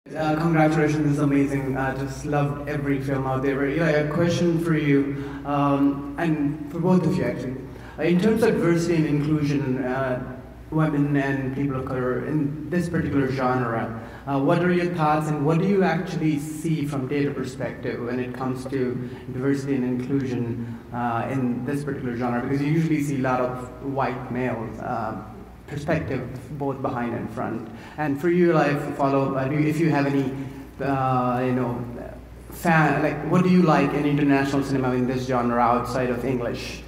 Congratulations, this is amazing. I just loved every film out there. But, yeah, a question for you, and for both of you actually. In terms of diversity and inclusion, women and people of color in this particular genre, what are your thoughts and what do you actually see from data perspective when it comes to diversity and inclusion in this particular genre? Because you usually see a lot of white males. Perspective both behind and front. And for you, like follow up, if you have any, what do you like in international cinema in this genre outside of English?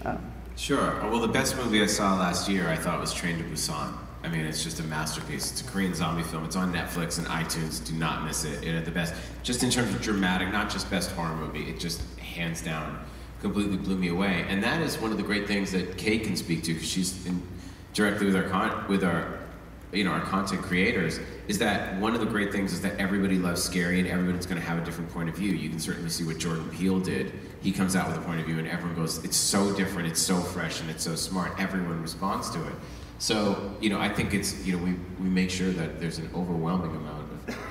Sure. Well, the best movie I saw last year, I thought, was Train to Busan. I mean, it's just a masterpiece. It's a Korean zombie film. It's on Netflix and iTunes. Do not miss it. It had the best, just in terms of dramatic, not just best horror movie. It just hands down completely blew me away. And that is one of the great things that Kate can speak to, because she's directly with our content creators, is that one of the great things is that everybody loves scary and everyone's going to have a different point of view. You can certainly see what Jordan Peele did. He comes out with a point of view and everyone goes, it's so different, it's so fresh, and it's so smart. Everyone responds to it. So, I think it's, we make sure that there's an overwhelming amount of...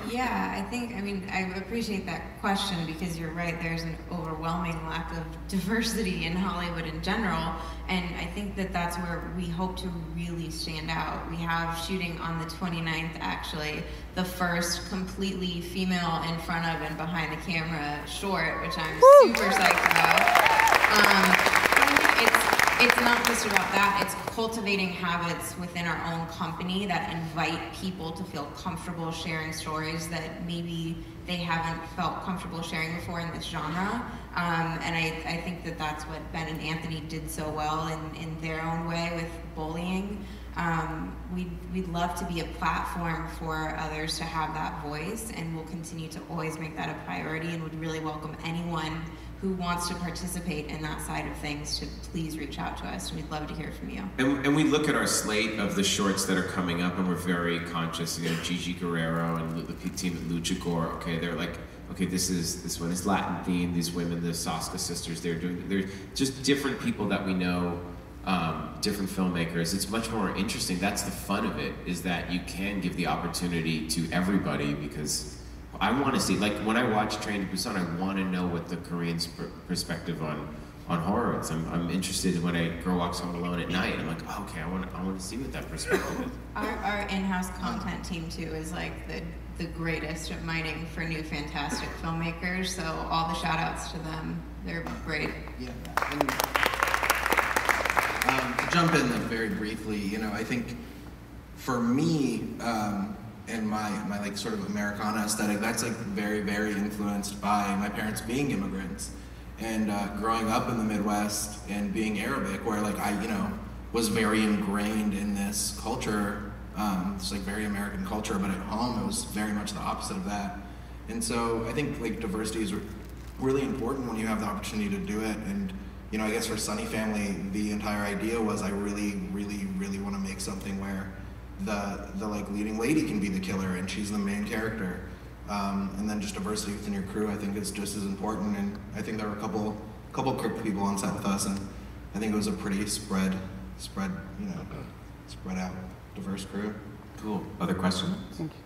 Yeah, I appreciate that question, because you're right, there's an overwhelming lack of diversity in Hollywood in general, and I think that that's where we hope to really stand out. We have shooting on the 29th, actually, the first completely female in front of and behind the camera short, which I'm super psyched about. It's not just about that, it's cultivating habits within our own company that invite people to feel comfortable sharing stories that maybe they haven't felt comfortable sharing before in this genre. And I think that that's what Ben and Anthony did so well in their own way with Bullying. We'd love to be a platform for others to have that voice, and we'll continue to always make that a priority, and would really welcome anyone who wants to participate in that side of things to please reach out to us, and we'd love to hear from you. And we look at our slate of the shorts that are coming up, and we're very conscious. Gigi Guerrero and the team at Lucha Gore, okay, they're like, okay, this one is Latin themed. These women, the Saska sisters, they're just different people that we know, different filmmakers. It's much more interesting. That's the fun of it, is that you can give the opportunity to everybody, because I want to see, like when I watch Train to Busan, I want to know what the Koreans' perspective on horror is. I'm interested when a girl walks home alone at night. I'm like, oh, okay, I want to see what that perspective is. Our in-house content team too is like the greatest at mining for new fantastic filmmakers. So all the shout outs to them. They're great. Yeah. And, to jump in very briefly, I think for me, and my like sort of Americana aesthetic, that's like very, very influenced by my parents being immigrants and growing up in the Midwest and being Arabic, where like I was very ingrained in this culture. It's like very American culture, but at home it was very much the opposite of that. And so I think like diversity is really important when you have the opportunity to do it. And I guess for Sunny Family, the entire idea was I really, really, really want to make something where the like leading lady can be the killer and she's the main character. And then just diversity within your crew, I think, is just as important. And I think there were a couple Crip people on set with us, and I think it was a pretty spread out, diverse crew. Cool. Other questions? Thank you.